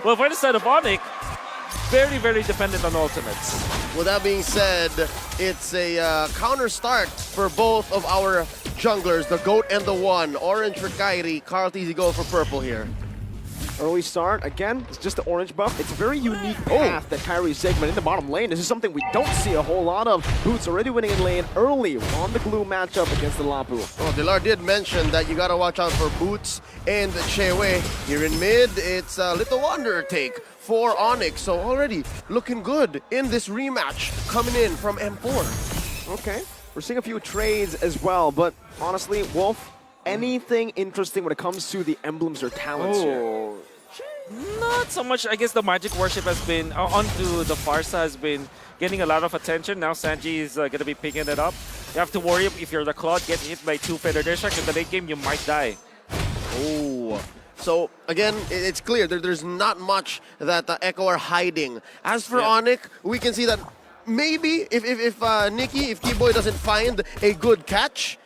Well, for the side of ONIC, very, very dependent on ultimates. With that being said, it's a counter start for both of our junglers, the GOAT and the One. Orange for Kairi, Carl-TZ go for purple here. Early start, again, it's just the orange buff. It's a very unique path that Kairi is taking, but in the bottom lane, this is something we don't see a whole lot of. Boots already winning in lane early on the glue matchup against the Lapu. Oh, Dilar did mention that you gotta watch out for Boots and Chewe. Here in mid, it's a little Wanderer take for ONIC, so already looking good in this rematch coming in from M4. Okay, we're seeing a few trades as well, but honestly, Wolf, anything interesting when it comes to the emblems or talents here? Not so much. I guess the Magic Worship has been, onto the Farsa has been getting a lot of attention. Now Sanji is going to be picking it up. You have to worry if you're the Claude, get hit by 2 Feathered Airstrike. In the late game, you might die. Oh. So again, it's clear there's not much that Echo are hiding. As for ONIC, we can see that maybe if Nikki, if Keyboy doesn't find a good catch,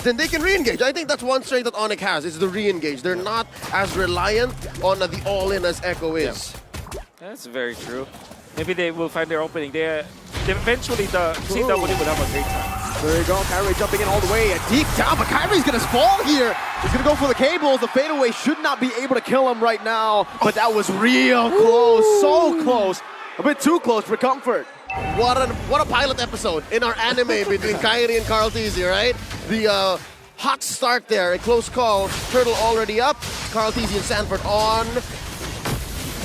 then they can re-engage. I think that's one strength that ONIC has, is the re-engage. They're not as reliant on the all-in as Echo is. Yeah. That's very true. Maybe they will find their opening. Eventually, the CW will have a great time. There you go, Kairi jumping in all the way, deep down, but Kairi's gonna fall here. He's gonna go for the cables. The fadeaway should not be able to kill him right now, but that was real close, so close. A bit too close for comfort. What a pilot episode in our anime between Kairi and Carl-TZ, right? The hot start there, a close call. Turtle already up. Carl-TZ and Sanford on.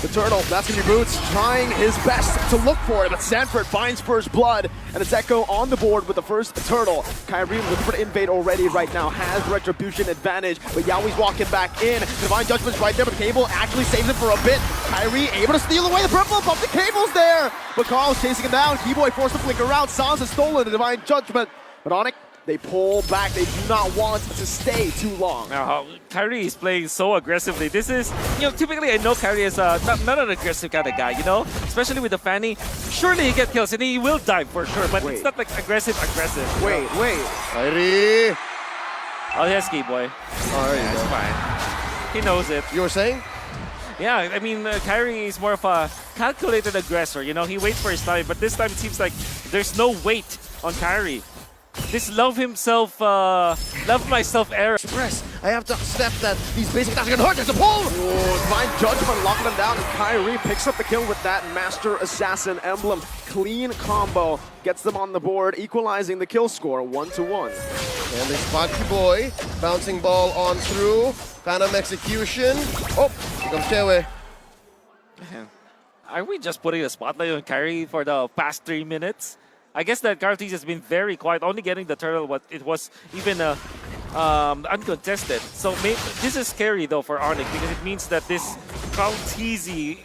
The Turtle, that's gonna be Boots, trying his best to look for it, but Sanford finds first blood, and it's Echo on the board with the first Turtle. Kairi looking for the invade already right now, has the Retribution advantage, but Yaoi's walking back in. Divine Judgment's right there, but Cable actually saves it for a bit. Kairi able to steal away the purple, but the Cable's there! But Carl's chasing him down, Keyboy forced to flicker around, Sans has stolen the Divine Judgment. But ONIC, they pull back. They do not want to stay too long. Now, Kairi is playing so aggressively. This is, typically I know Kairi is not an aggressive kind of guy, especially with the Fanny. Surely he get kills and he will die for sure, but it's not like aggressive. Wait. Kairi! Oh, yes, Keyboy. Oh, That's fine. He knows it. You were saying? Yeah, I mean, Kairi is more of a calculated aggressor. He waits for his time, but this time it seems like there's no wait on Kairi. This love myself era. Press. I have to accept that these basic attacks are gonna hurt. There's a pull! Divine Judgment locking them down, and Kairi picks up the kill with that Master Assassin emblem. Clean combo gets them on the board, equalizing the kill score 1-1. And they spot Boy. Bouncing ball on through. Phantom execution. Oh, here comes Chewe. Are we just putting a spotlight on Kairi for the past 3 minutes? I guess that Carl-TZ has been very quiet, only getting the turtle, but it was even uncontested. So this is scary though for ONIC, because it means that this Carl-TZ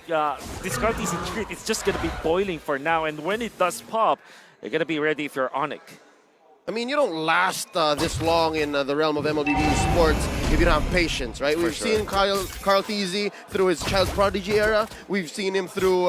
treat is just going to be boiling for now, and when it does pop, you're going to be ready if you're ONIC. I mean, you don't last this long in the realm of MLB sports if you don't have patience, right? We've seen Carl-TZ through his child prodigy era. We've seen him through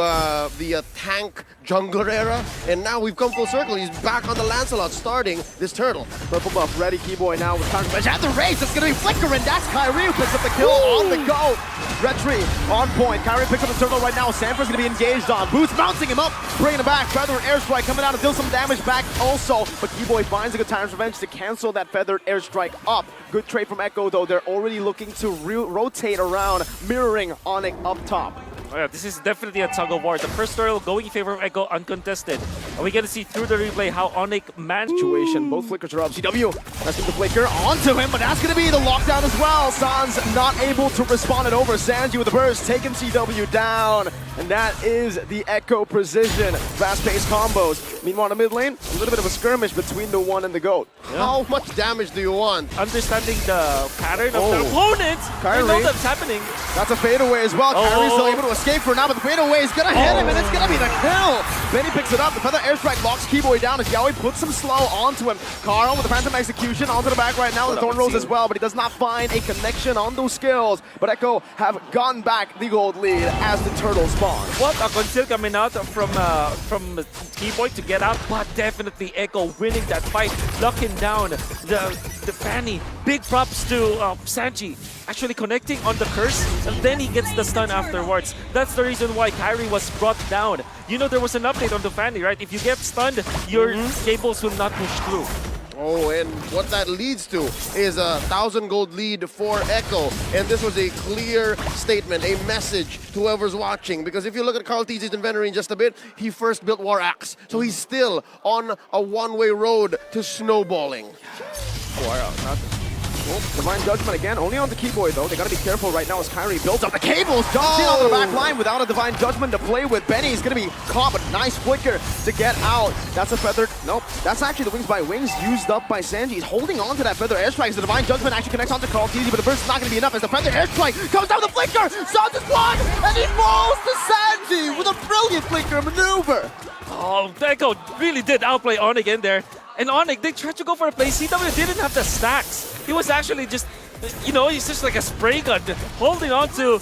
the tank jungler era. And now we've come full circle. He's back on the Lancelot starting this turtle. Purple buff ready, Keyboy now with counter punch at the race. It's going to be flickering. That's Kairi who picks up the kill on the go. Retri on point. Kairi picks up the turtle right now. Sanford's going to be engaged on. Boots bouncing him up, bringing him back. Feathered Airstrike coming out to deal some damage back also. But Keyboy finds a good time's revenge to cancel that Feathered Airstrike up. Good trade from Echo though. They're already looking to rotate around, mirroring ONIC up top. Oh yeah, this is definitely a tug of war. The first turtle going in favor of Echo, uncontested. Are we going to see through the replay how ONIC managed? Situation. Both flickers are up. CW pressing the flicker onto him, but that's going to be the lockdown as well. Sans not able to respond it over. Sanji with the burst, taking CW down. And that is the Echo precision. Fast-paced combos. Meanwhile, in the mid lane, a little bit of a skirmish between the One and the GOAT. Yeah. How much damage do you want? Understanding the pattern of the opponent. Kairi. You know that's happening. That's a fadeaway as well. Kairi's still able to escape for now, but the fadeaway is going to hit him, and it's going to be the kill. Benny picks it up. The Feather Airstrike locks Keyboy down as Yaoi puts some slow onto him. Carl with the Phantom Execution onto the back right now. The Thorn Rose as well, but he does not find a connection on those skills. But Echo have gotten back the gold lead as the turtle spawns. What a conceal coming out from Keyboy to get out, but definitely Echo winning that fight, locking down the the Fanny. Big props to Sanji actually connecting on the curse, and then he gets the stun afterwards. That's the reason why Kyrie was brought down. You know, there was an update on the Fanny, right? If you get stunned, your cables will not push through. Oh, and what that leads to is a 1,000 gold lead for Echo. And this was a clear statement, a message to whoever's watching. Because if you look at Carl Tizzy's inventory in just a bit, he first built War Axe. So he's still on a one-way road to snowballing. Oh, Divine Judgment again, only on the Keyboy though. They gotta be careful right now as Kyrie builds up the cables, jumps in on the back line without a Divine Judgment to play with. Benny's gonna be caught, but nice flicker to get out. That's a feather. Nope, that's actually the Wings by Wings used up by Sanji. He's holding on to that feather airstrike. The Divine Judgment actually connects onto Carl Tizzy, but the burst is not gonna be enough as the feather airstrike comes down with the flicker. Sanji's blocked, and he falls to Sanji with a brilliant flicker maneuver. Oh, Echo really did outplay ONIC in there. And ONIC, they tried to go for a play. CW didn't have the stacks. He was actually just, you know, he's just like a spray gun, holding on to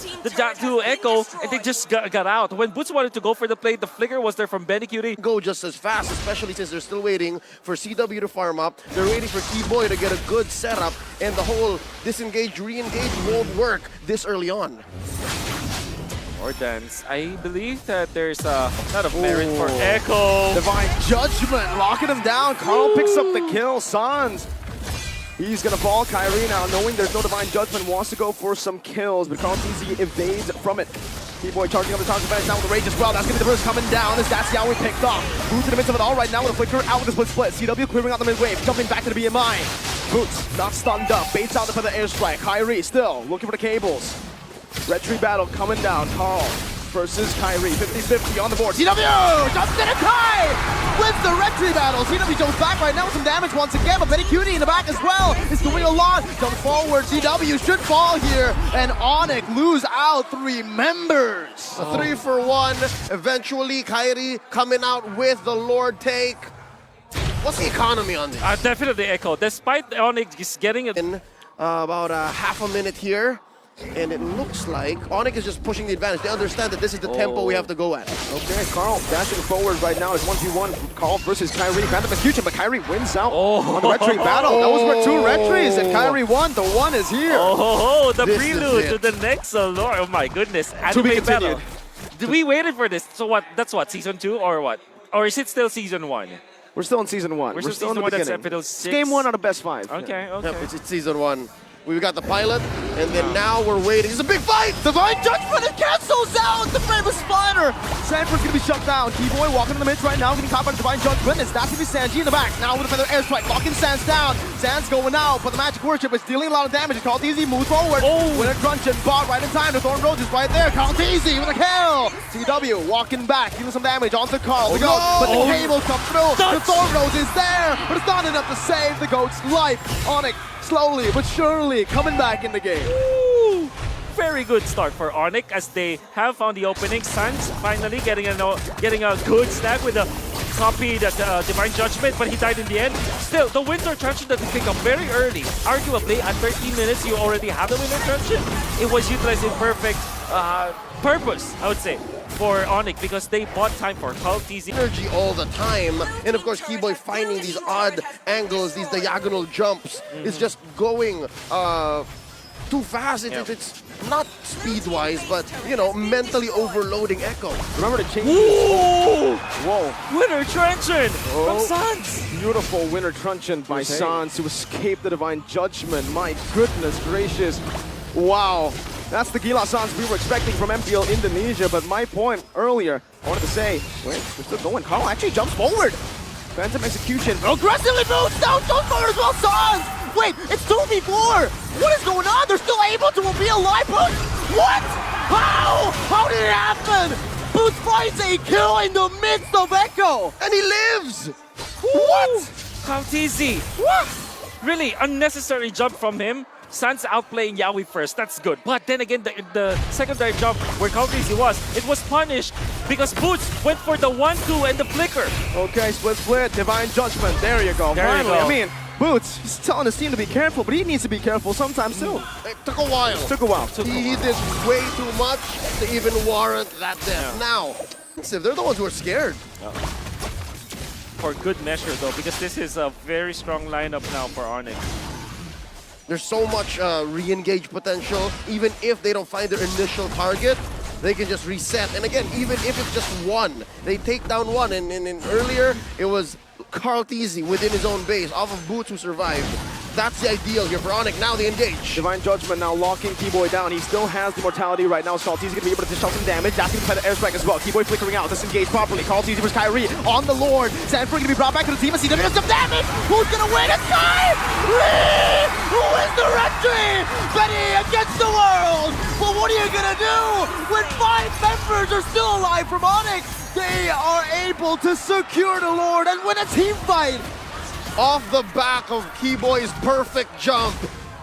Echo, and they just got out. When Boots wanted to go for the play, the flicker was there from Benny Cutie. Go just as fast, especially since they're still waiting for CW to farm up. They're waiting for Keyboy to get a good setup, and the whole disengage, re-engage won't work this early on. Or dance. I believe that there's a lot of merit for Echo. Divine Judgment locking him down. Carl picks up the kill. Sans. He's gonna fall. Kyrie now, knowing there's no Divine Judgment, wants to go for some kills, but Carl Tizzy evades from it. Keyboy charging on the target advantage now with the rage as well. That's gonna be the burst coming down as that's Yaoi picked off. Boots in the midst of it all right now with a flicker out with the split. CW clearing out the mid wave, jumping back to the BMI. Boots not stunned up, baits out for the airstrike. Kyrie still looking for the cables. Red Tree battle coming down. Carl versus Kyrie. 50-50 on the board. CW! Justin and Kai wins the Red Tree battle. CW jumps back right now with some damage once again, but Benny Cutie in the back as well is doing a lot. Jumps forward. CW should fall here, and ONIC lose out 3 members. A 3-for-1. Eventually, Kyrie coming out with the Lord take. What's the economy on this? Definitely Echo. Despite ONIC is getting it In about half a minute here. And it looks like ONIC is just pushing the advantage. They understand that this is the tempo we have to go at. Okay, Carl dashing forward right now. It's 1v1. Carl versus Kyrie. Phantom execution, but Kyrie wins out on the Red Tree battle. That was for 2 Red Trees, and Kyrie won. The 1 is here. Oh, the This prelude is to it. the next Lord. Oh my goodness. To be Anime battle. continued. Did we waited for this? So what? That's what, season 2 or what? Or is it still season 1? We're still in season 1. We're We're still in season the 1, that's beginning. episode It's 6. game 1 out of best 5. Okay, okay. Yep, it's season 1. We've got the pilot, and then now we're waiting. It's a big fight! Divine Judgment, it cancels out the frame of Spider. Sanford's gonna be shut down. Keyboy walking in the midst right now, getting caught by the Divine Judgment. It's that's gonna be Sanji in the back. Now with a feather airstrike, locking Sans down. Sans going out, but the Magic Worship is dealing a lot of damage. Carl Tizzy moves forward. Winter Crunch and bought right in time. The Thorn Rose is right there. Carl Tizzy with a kill. CW walking back, dealing some damage onto Carl. The goat, but the cable comes through. The Thorn Rose is there, but it's not enough to save the goat's life. ONIC slowly but surely coming back in the game. Ooh, very good start for ONIC as they have found the opening. Sans finally getting a good stack with a copy that Divine Judgment, but he died in the end. Still, the Winter Truncheon that picked up very early. Arguably, at 13 minutes, you already have the Winter Truncheon. It was utilized in perfect purpose, I would say, for ONIC because they bought time for Carl Tizzy. Energy all the time. And of course, Keyboy finding these odd angles, these diagonal jumps. It's just going too fast. It's not speed-wise, but, you know, mentally overloading Echo. Remember to change. Ooh! Whoa. Winter Truncheon from Sans. Beautiful Winter Truncheon by Sans to escape the Divine Judgment. My goodness gracious. Wow. That's the Gila Sans we were expecting from MPL Indonesia, but my point earlier, I wanted to say, wait, we're still going. Carl actually jumps forward. Phantom execution. Aggressively moves down, jumps forward as well, Sans! Wait, it's 2v4! What is going on? They're still able to be alive, Boots! What? How? How did it happen? Boots finds a kill in the midst of Echo! And he lives! What? Carl Tizzy. Really unnecessary jump from him. Sans outplaying Yaoi first, that's good. But then again, the secondary jump where Carl Tizzy was, it was punished because Boots went for the 1-2 and the flicker. Okay, split, Divine Judgment, there you go. There you Finally, go. I mean, Boots, he's telling his team to be careful, but he needs to be careful sometimes too. It took a while. Took a while. He did way too much to even warrant that death. Now, they're the ones who are scared. For good measure though, because this is a very strong lineup now for ONIC. There's so much re-engage potential. Even if they don't find their initial target, they can just reset. And again, even if it's just one, they take down one. And earlier, it was Carl Teasy within his own base, off of Boots who survived. That's the ideal here for ONIC. Now they engage. Divine Judgment now locking Keyboy down. He still has the mortality right now. Carl Teasy going to be able to dish out some damage. That's going to play the airstrike as well. Keyboy flickering out. Disengage properly. Carl Teasy versus Kyrie on the Lord. Sanford going to be brought back to the team. See, there's some damage. Who's going to win? It's Kyrie! Who is the retry? Betty against the world. But what are you going to do when 5 members are still alive from ONIC? They are able to secure the Lord and win a team fight. Off the back of Keyboy's perfect jump,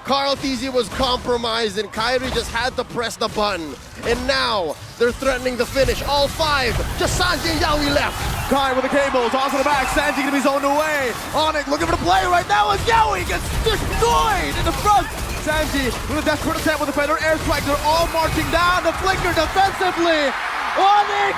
Carl Teasy was compromised and Kyrie just had to press the button. And now, they're threatening the finish. All 5, just Sanji and Yaoi left. Kai with the cable, toss to the back, Sanji gonna be zoned away. ONIC looking for the play right now as Yaoi gets destroyed in the front. Sanji with a desperate attempt with the Predator airstrike. They're all marching down the flicker defensively. ONIC